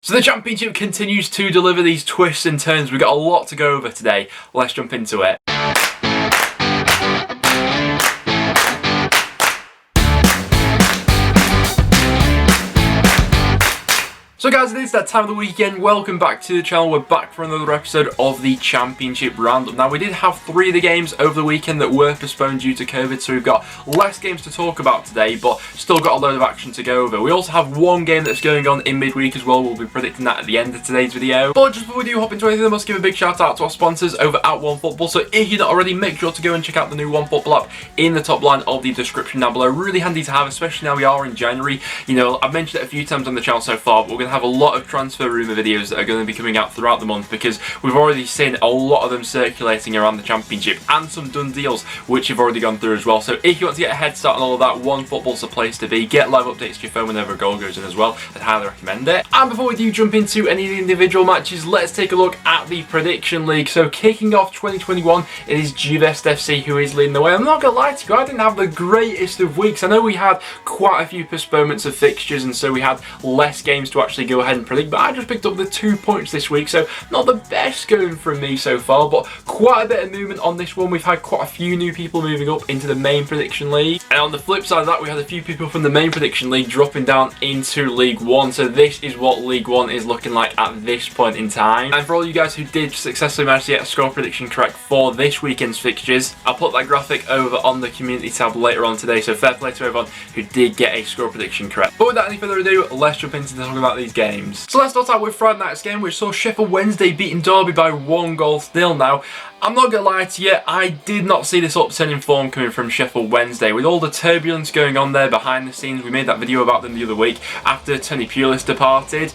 So the Championship continues to deliver these twists and turns. We've got a lot to go over today. Let's jump into it. So guys, it is that time of the weekend. Welcome back to the channel. We're back for another episode of the Championship Roundup. Now, we did have 3 of the games over the weekend that were postponed due to COVID, so we've got less games to talk about today, but still got a load of action to go over. We also have 1 game that's going on in midweek as well. We'll be predicting that at the end of today's video. But just before we do hop into anything, I must give a big shout out to our sponsors over at OneFootball. So if you're not already, make sure to go and check out the new OneFootball app in the top line of the description down below. Really handy to have, especially now we are in January. You know, I've mentioned it a few times on the channel so far, but we're going to have a lot of transfer rumour videos that are going to be coming out throughout the month because we've already seen a lot of them circulating around the Championship and some done deals which have already gone through as well. So if you want to get a head start on all of that, OneFootball's the place to be. Get live updates to your phone whenever a goal goes in as well. I'd highly recommend it. And before we do jump into any of the individual matches, let's take a look at the Prediction League. So kicking off 2021, it is Juvest FC who is leading the way. I'm not going to lie to you, I didn't have the greatest of weeks. I know we had quite a few postponements of fixtures and so we had less games to actually go ahead and predict, but I just picked up the 2 points this week, so not the best going from me so far, but quite a bit of movement on this one. We've had quite a few new people moving up into the main Prediction League, and on the flip side of that, we had a few people from the main Prediction League dropping down into League One, so this is what League One is looking like at this point in time. And for all you guys who did successfully manage to get a score prediction correct for this weekend's fixtures, I'll put that graphic over on the community tab later on today, so fair play to everyone who did get a score prediction correct. But without any further ado, let's jump into talking about these games. So let's start out with Friday night's game, which saw Sheff Wednesday beating Derby by 1-0. Now, I'm not going to lie to you, I did not see this upturn in form coming from Sheff Wednesday. With all the turbulence going on there behind the scenes, we made that video about them the other week after Tony Pulis departed.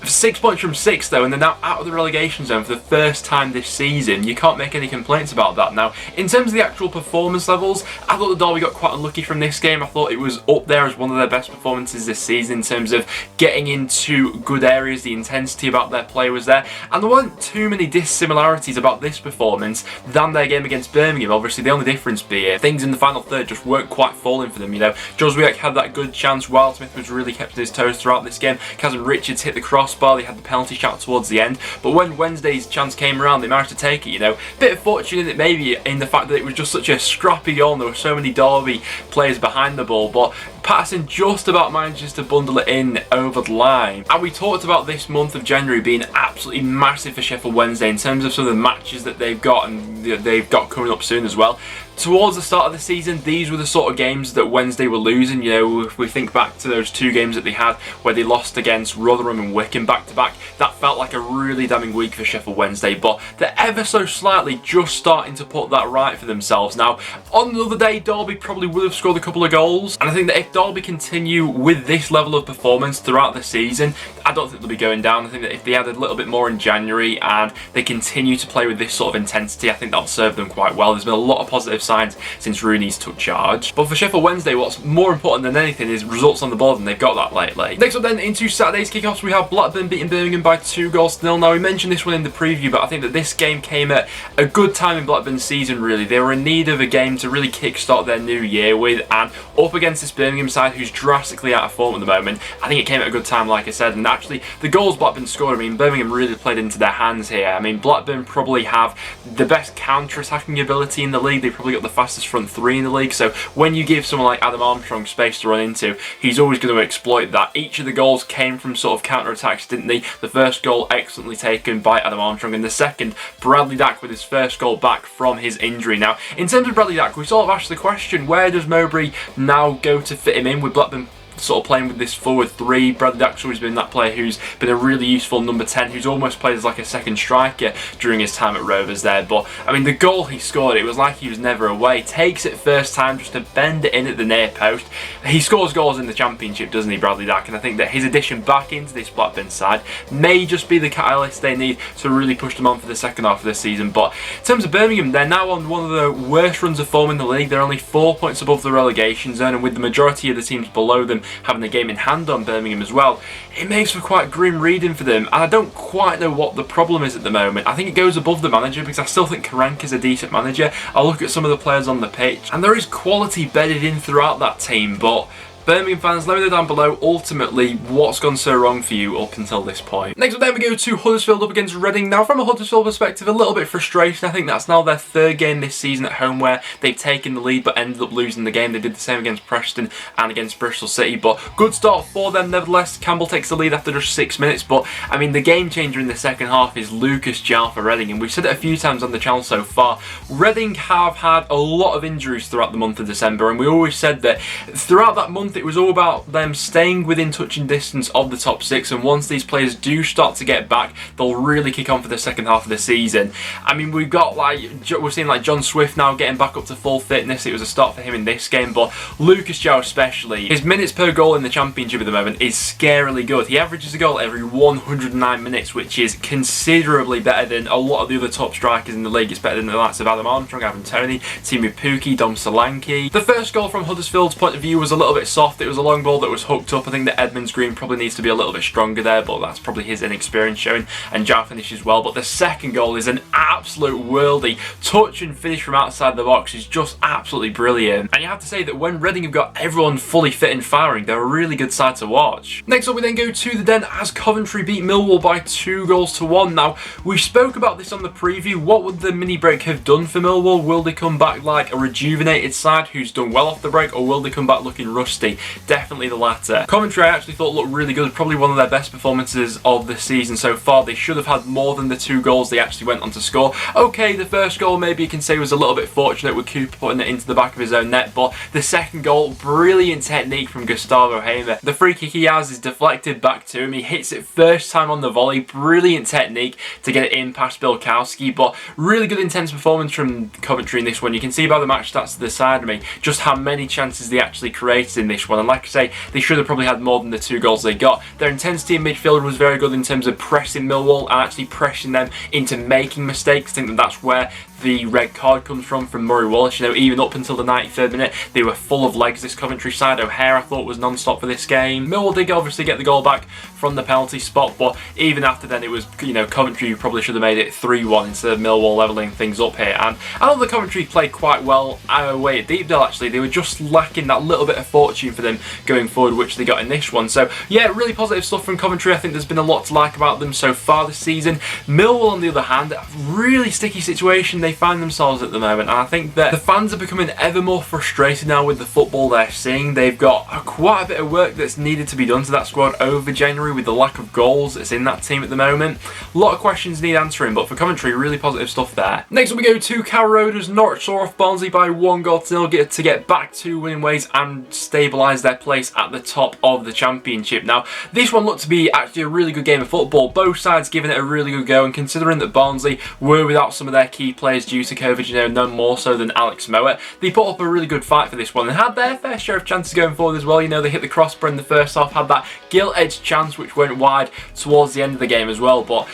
6 points from 6 though, and they're now out of the relegation zone for the first time this season. You can't make any complaints about that. Now, in terms of the actual performance levels, I thought the Derby got quite unlucky from this game. I thought it was up there as one of their best performances this season in terms of getting into good areas. The intensity about their play was there, and there weren't too many dissimilarities about this performance than their game against Birmingham. Obviously, the only difference being things in the final third just weren't quite falling for them. You know, Joswiak had that good chance. Wildsmith was really kept on his toes throughout this game. Kazim Richards hit the crossbar. They had the penalty shot towards the end, but when Wednesday's chance came around, they managed to take it. You know, bit of fortune in it maybe in the fact that it was just such a scrappy goal and there were so many Derby players behind the ball, but Patterson just about manages to bundle it in over the line. And we talked about this month of January being absolutely massive for Sheff Wednesday in terms of some of the matches that they've got and they've got coming up soon as well. Towards the start of the season, these were the sort of games that Wednesday were losing. You know, if we think back to those 2 games that they had where they lost against Rotherham and Wycombe back to back, that felt like a really damning week for Sheff Wednesday, but they're ever so slightly just starting to put that right for themselves. Now, on another day, Derby probably would have scored a couple of goals, and I think that if Derby continue with this level of performance throughout the season, I don't think they'll be going down. I think that if they add a little bit more in January and they continue to play with this sort of intensity, I think that'll serve them quite well. There's been a lot of positive signs since Rooney's took charge. But for Sheff Wednesday, what's more important than anything is results on the board, and they've got that lately. Next up then, into Saturday's kickoffs, we have Blackburn beating Birmingham by 2-0. Now, we mentioned this one in the preview, but I think that this game came at a good time in Blackburn's season, really. They were in need of a game to really kickstart their new year with, and up against this Birmingham side who's drastically out of form at the moment, I think it came at a good time, like I said. And actually, the goals Blackburn scored, I mean, Birmingham really played into their hands here. I mean, Blackburn probably have the best counter-attacking ability in the league. They probably got the fastest front 3 in the league, so when you give someone like Adam Armstrong space to run into, he's always going to exploit that. Each of the goals came from sort of counter-attacks, didn't they? The first goal excellently taken by Adam Armstrong, and the second, Bradley Dack with his first goal back from his injury. Now, in terms of Bradley Dack, we sort of asked the question, where does Mowbray now go to fit him in with Blackburn sort of playing with this forward 3? Bradley Dack's always been that player who's been a really useful number 10, who's almost played as like a second striker during his time at Rovers there. But I mean, the goal he scored, it was like he was never away. Takes it first time just to bend it in at the near post. He scores goals in the Championship, doesn't he, Bradley Dack? And I think that his addition back into this Blackburn side may just be the catalyst they need to really push them on for the second half of the season. But in terms of Birmingham, they're now on one of the worst runs of form in the league. They're only 4 points above the relegation zone, and with the majority of the teams below them having the game in hand on Birmingham as well, it makes for quite grim reading for them, and I don't quite know what the problem is at the moment. I think it goes above the manager, because I still think Karanka is a decent manager. I look at some of the players on the pitch, and there is quality bedded in throughout that team, but Birmingham fans, let me know down below, ultimately, what's gone so wrong for you up until this point. Next up then we go to Huddersfield up against Reading. Now from a Huddersfield perspective, a little bit frustrating. I think that's now their third game this season at home where they've taken the lead but ended up losing the game. They did the same against Preston and against Bristol City, but good start for them nevertheless. Campbell takes the lead after just 6 minutes, but I mean the game changer in the second half is Lucas João for Reading, and we've said it a few times on the channel so far. Reading have had a lot of injuries throughout the month of December, and we always said that throughout that month it was all about them staying within touching distance of the top 6, and once these players do start to get back, they'll really kick on for the second half of the season. I mean, we've got we're seeing like John Swift now getting back up to full fitness. It was a start for him in this game, but Lucas João especially, his minutes per goal in the Championship at the moment is scarily good. He averages a goal every 109 minutes, which is considerably better than a lot of the other top strikers in the league. It's better than the likes of Adam Armstrong, Ivan Toney, Timu Pukki, Dom Solanke. The first goal from Huddersfield's point of view was a little bit soft. It was a long ball that was hooked up. I think that Edmonds Green probably needs to be a little bit stronger there, but that's probably his inexperience showing, and João finishes well. But the second goal is an absolute worldie. Touch and finish from outside the box is just absolutely brilliant, and you have to say that when Reading have got everyone fully fit and firing, they're a really good side to watch. Next up we then go to the Den as Coventry beat Millwall by 2-1. Now we spoke about this on the preview. What would the mini break have done for Millwall? Will they come back like a rejuvenated side who's done well off the break, or will they come back looking rusty? Definitely the latter. Coventry I actually thought looked really good, probably one of their best performances of the season so far. They should have had more than the 2 goals they actually went on to score. Okay, the first goal maybe you can say was a little bit fortunate with Cooper putting it into the back of his own net, but the second goal, brilliant technique from Gustavo Hamer. The free kick he has is deflected back to him. He hits it first time on the volley. Brilliant technique to get it in past Bilkowski, but really good intense performance from Coventry in this one. You can see by the match stats to the side of me just how many chances they actually created in this one, and like I say, they should have probably had more than the 2 goals they got. Their intensity in midfield was very good in terms of pressing Millwall and actually pressing them into making mistakes. I think that that's where the red card comes from Murray Wallace. You know, even up until the 93rd minute, they were full of legs, this Coventry side. O'Hare I thought was non-stop for this game. Millwall did obviously get the goal back from the penalty spot, but even after then it was, you know, Coventry probably should have made it 3-1 instead of Millwall levelling things up here. And I thought the Coventry played quite well away at Deepdale actually. They were just lacking that little bit of fortune for them going forward, which they got in this one. So yeah, really positive stuff from Coventry. I think there's been a lot to like about them so far this season. Millwall on the other hand, really sticky situation they find themselves at the moment, and I think that the fans are becoming ever more frustrated now with the football they're seeing. They've got quite a bit of work that's needed to be done to that squad over January with the lack of goals that's in that team at the moment. A lot of questions need answering, but for Coventry, really positive stuff there. Next up we go to Carrow Road as Norwich saw off Barnsley by 1-0 to get back to winning ways and stabilise their place at the top of the Championship. Now this one looked to be actually a really good game of football, both sides giving it a really good go, and considering that Barnsley were without some of their key players due to COVID, you know, none more so than Alex Mowatt, they put up a really good fight for this one and had their fair share of chances going forward as well. You know, they hit the crossbar in the first half, had that gilt-edged chance which went wide towards the end of the game as well, but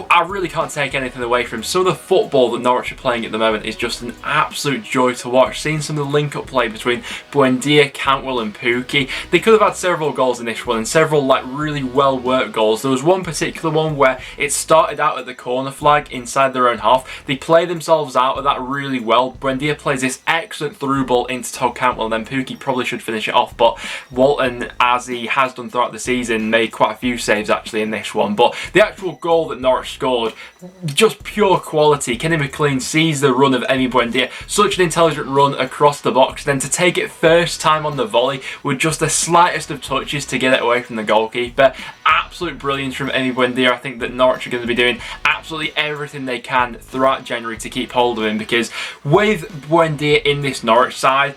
I really can't take anything away from some of the football that Norwich are playing at the moment. Is just an absolute joy to watch. Seeing some of the link-up play between Buendia, Cantwell and Pukki. They could have had several goals in this one, and several like really well-worked goals. There was one particular one where it started out at the corner flag inside their own half. They play themselves out of that really well. Buendia plays this excellent through ball into Todd Cantwell, and then Pukki probably should finish it off, but Walton, as he has done throughout the season, made quite a few saves actually in this one. But the actual goal that Norwich scored, just pure quality. Kenny McLean sees the run of Emi Buendia, such an intelligent run across the box, then to take it first time on the volley with just the slightest of touches to get it away from the goalkeeper. Absolute brilliance from Emi Buendia. I think that Norwich are going to be doing absolutely everything they can throughout January to keep hold of him, because with Buendia in this Norwich side,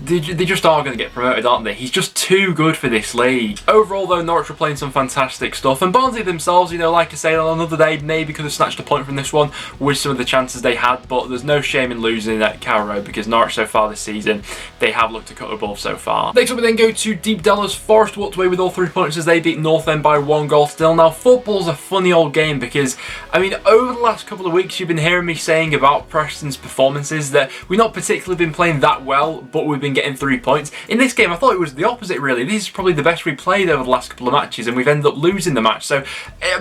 they just are going to get promoted, aren't they? He's just too good for this league. Overall though, Norwich were playing some fantastic stuff, and Barnsley themselves, you know, like I say, on another day maybe could have snatched a point from this one with some of the chances they had, but there's no shame in losing at Carrow Road, because Norwich so far this season, they have looked a cut above so far. Next up we then go to Deepdale as Forest walked away with all 3 points as they beat North End by 1 still. Now football's a funny old game, because I mean over the last couple of weeks you've been hearing me saying about Preston's performances that we've not particularly been playing that well, but we've been been getting 3 points. In this game, I thought it was the opposite, really. This is probably the best we played over the last couple of matches, and we've ended up losing the match. So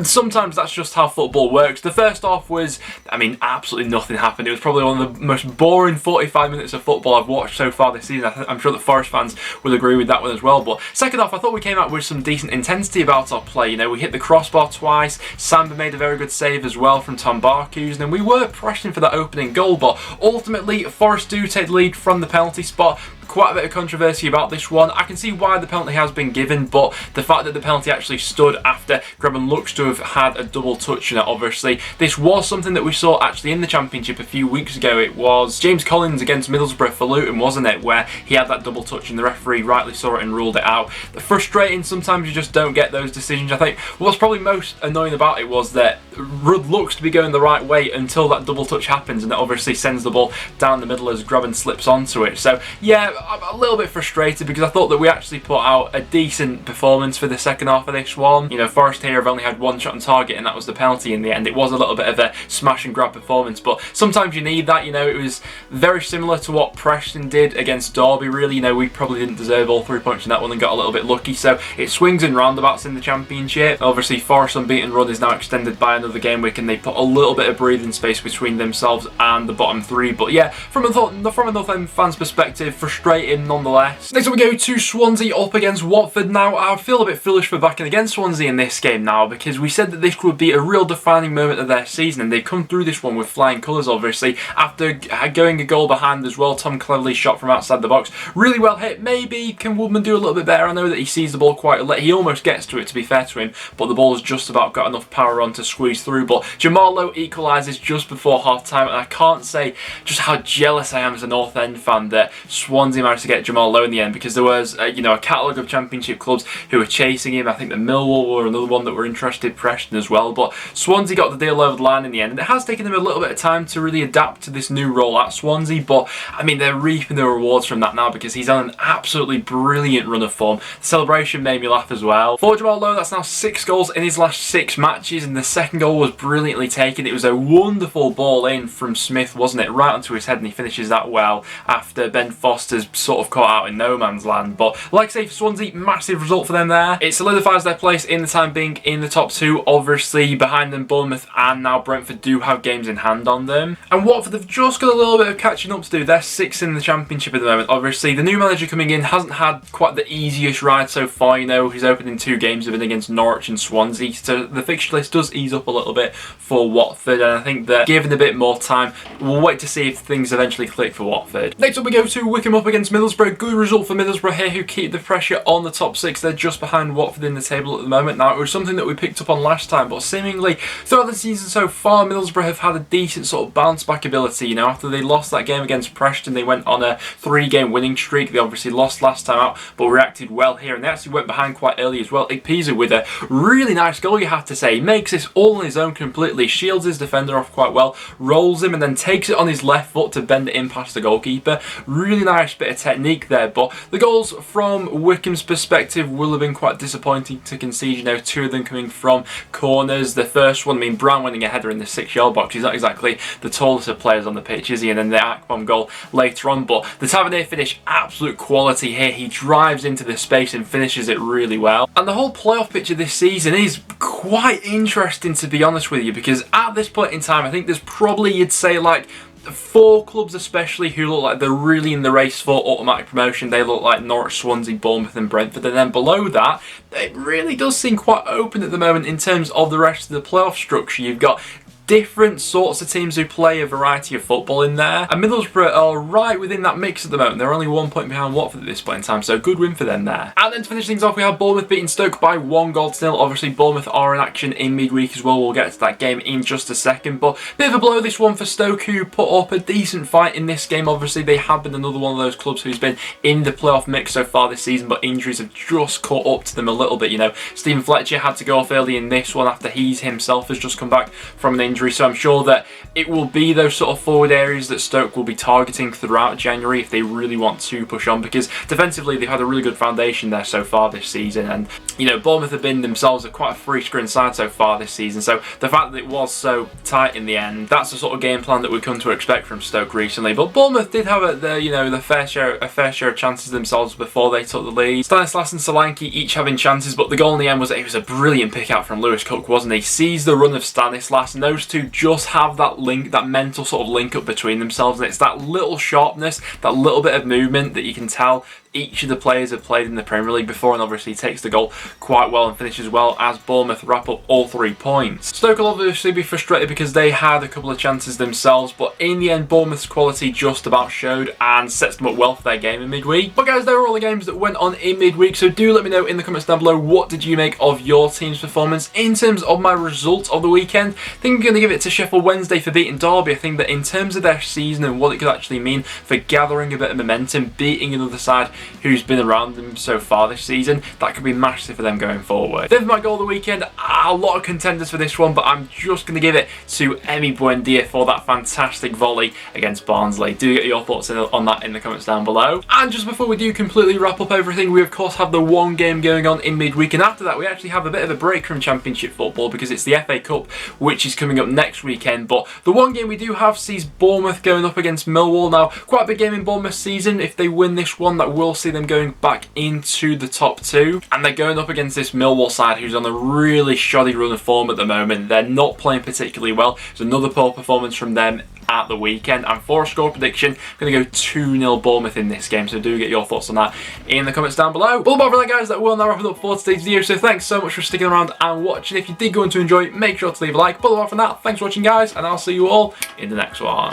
sometimes that's just how football works. The first half was, I mean, absolutely nothing happened. It was probably one of the most boring 45 minutes of football I've watched so far this season. I'm sure that Forest fans will agree with that one as well. But second half, I thought we came out with some decent intensity about our play. You know, we hit the crossbar twice. Samba made a very good save as well from Tom Barkus, and then we were pressing for that opening goal. But ultimately, Forest do take the lead from the penalty spot. Quite a bit of controversy about this one. I can see why the penalty has been given, but the fact that the penalty actually stood after Grabban looks to have had a double touch in it, obviously. This was something that we saw actually in the Championship a few weeks ago. It was James Collins against Middlesbrough for Luton, wasn't it, where he had that double touch and the referee rightly saw it and ruled it out. Frustrating, sometimes you just don't get those decisions. I think what's probably most annoying about it was that Rudd looks to be going the right way until that double touch happens, and it obviously sends the ball down the middle as Grabban slips onto it. So yeah, I'm a little bit frustrated because I thought that we actually put out a decent performance for the second half of this one. You know, Forest here have only had one shot on target, and that was the penalty in the end. It was a little bit of a smash and grab performance, but sometimes you need that. You know, it was very similar to what Preston did against Derby, really. You know, we probably didn't deserve all 3 points in that one and got a little bit lucky, so it swings and roundabouts in the Championship. Obviously, Forest's unbeaten run is now extended by another game week, and they put a little bit of breathing space between themselves and the bottom three. But yeah, from a Northern fans' perspective, frustrating nonetheless. Next up we go to Swansea up against Watford. Now, I feel a bit foolish for backing against Swansea in this game now, because we said that this would be a real defining moment of their season, and they've come through this one with flying colours, obviously, after going a goal behind as well. Tom Cleverley's shot from outside the box, really well hit. Maybe can Woodman do a little bit better? I know that he sees the ball quite late. He almost gets to it, to be fair to him, but the ball's just about got enough power on to squeeze through. But Jamal Lowe equalises just before half-time, and I can't say just how jealous I am as a North End fan that Swansea managed to get Jamal Lowe in the end, because there was you know, a catalogue of Championship clubs who were chasing him. I think the Millwall were another one that were interested, Preston as well, but Swansea got the deal over the line in the end, and it has taken them a little bit of time to really adapt to this new role at Swansea. But I mean, they're reaping the rewards from that now, because he's on an absolutely brilliant run of form. The celebration made me laugh as well. For Jamal Lowe, that's now 6 goals in his last 6 matches, and the second goal was brilliantly taken. It was a wonderful ball in from Smith, wasn't it, right onto his head, and he finishes that well after Ben Foster's sort of caught out in no man's land. But like I say, for Swansea, massive result for them there. It solidifies their place in the time being in the top 2. Obviously, behind them, Bournemouth and now Brentford do have games in hand on them. And Watford have just got a little bit of catching up to do. They're 6th in the Championship at the moment. Obviously, the new manager coming in hasn't had quite the easiest ride so far. You know, his opening 2 games have been against Norwich and Swansea, so the fixture list does ease up a little bit for Watford, and I think that given a bit more time, we'll wait to see if things eventually click for Watford. Next up we go to Wycombe up against Middlesbrough. Good result for Middlesbrough here, who keep the pressure on the top 6. They're just behind Watford in the table at the moment. Now, it was something that we picked up on last time, but seemingly throughout the season so far, Middlesbrough have had a decent sort of bounce back ability. You know, after they lost that game against Preston, they went on a 3-game winning streak. They obviously lost last time out, but reacted well here, and they actually went behind quite early as well. Ikpeazu with a really nice goal, you have to say. He makes this all on his own completely, shields his defender off quite well, rolls him, and then takes it on his left foot to bend it in past the goalkeeper. Really nice bit of technique there. But the goals from Wycombe's perspective will have been quite disappointing to concede. You know, 2 of them coming from corners. The first one, I mean, Brown winning a header in the 6-yard box. He's not exactly the tallest of players on the pitch, is he? And then the Akpom goal later on. But the Tavernier finish, absolute quality here. He drives into the space and finishes it really well. And the whole playoff picture this season is quite interesting, to be honest with you, because at this point in time, I think there's probably, you'd say, like 4 clubs especially who look like they're really in the race for automatic promotion. They look like Norwich, Swansea, Bournemouth and Brentford, and then below that, it really does seem quite open at the moment in terms of the rest of the playoff structure. You've got different sorts of teams who play a variety of football in there, and Middlesbrough are right within that mix at the moment. They're only 1 point behind Watford at this point in time, so good win for them there. And then to finish things off, we have Bournemouth beating Stoke by 1-0. Obviously, Bournemouth are in action in midweek as well. We'll get to that game in just a second, but bit of a blow this one for Stoke, who put up a decent fight in this game. Obviously, they have been another one of those clubs who's been in the playoff mix so far this season, but injuries have just caught up to them a little bit. You know, Stephen Fletcher had to go off early in this one after he himself has just come back from an injury, so I'm sure that it will be those sort of forward areas that Stoke will be targeting throughout January if they really want to push on, because defensively they've had a really good foundation there so far this season, and you know, Bournemouth have been themselves quite a free-screen side so far this season, so the fact that it was so tight in the end, that's the sort of game plan that we've come to expect from Stoke recently. But Bournemouth did have a fair share of chances themselves before they took the lead. Stanislas and Solanke each having chances, but the goal in the end was a brilliant pick out from Lewis Cook, wasn't he? Sees the run of Stanislas, and those two just have that link, that mental sort of link up between themselves, and it's that little sharpness, that little bit of movement that you can tell each of the players have played in the Premier League before, and obviously he takes the goal quite well and finishes well as Bournemouth wrap up all 3 points. Stoke will obviously be frustrated because they had a couple of chances themselves, but in the end Bournemouth's quality just about showed and sets them up well for their game in midweek. But guys, there are all the games that went on in midweek, so do let me know in the comments down below, what did you make of your team's performance? In terms of my result of the weekend, I think I'm going to give it to Sheff Wednesday for beating Derby. I think that in terms of their season and what it could actually mean for gathering a bit of momentum, beating another side who's been around them so far this season, that could be massive for them going forward. Then for my goal of the weekend, a lot of contenders for this one, but I'm just going to give it to Emi Buendia for that fantastic volley against Barnsley. Do get your thoughts on that in the comments down below. And just before we do completely wrap up everything, we of course have the one game going on in midweek, and after that we actually have a bit of a break from Championship football because it's the FA Cup, which is coming up next weekend. But the one game we do have sees Bournemouth going up against Millwall. Now, quite a big game in Bournemouth's season. If they win this one, that will see them going back into the top 2, and they're going up against this Millwall side who's on a really shoddy run of form at the moment. They're not playing particularly well. It's another poor performance from them at the weekend, and for a score prediction, I'm going to go 2-0 Bournemouth in this game, so do get your thoughts on that in the comments down below. But apart from that guys, that will now wrap it up for today's video, so thanks so much for sticking around and watching. If you did go on to enjoy, make sure to leave a like. But apart from that, thanks for watching guys, and I'll see you all in the next one.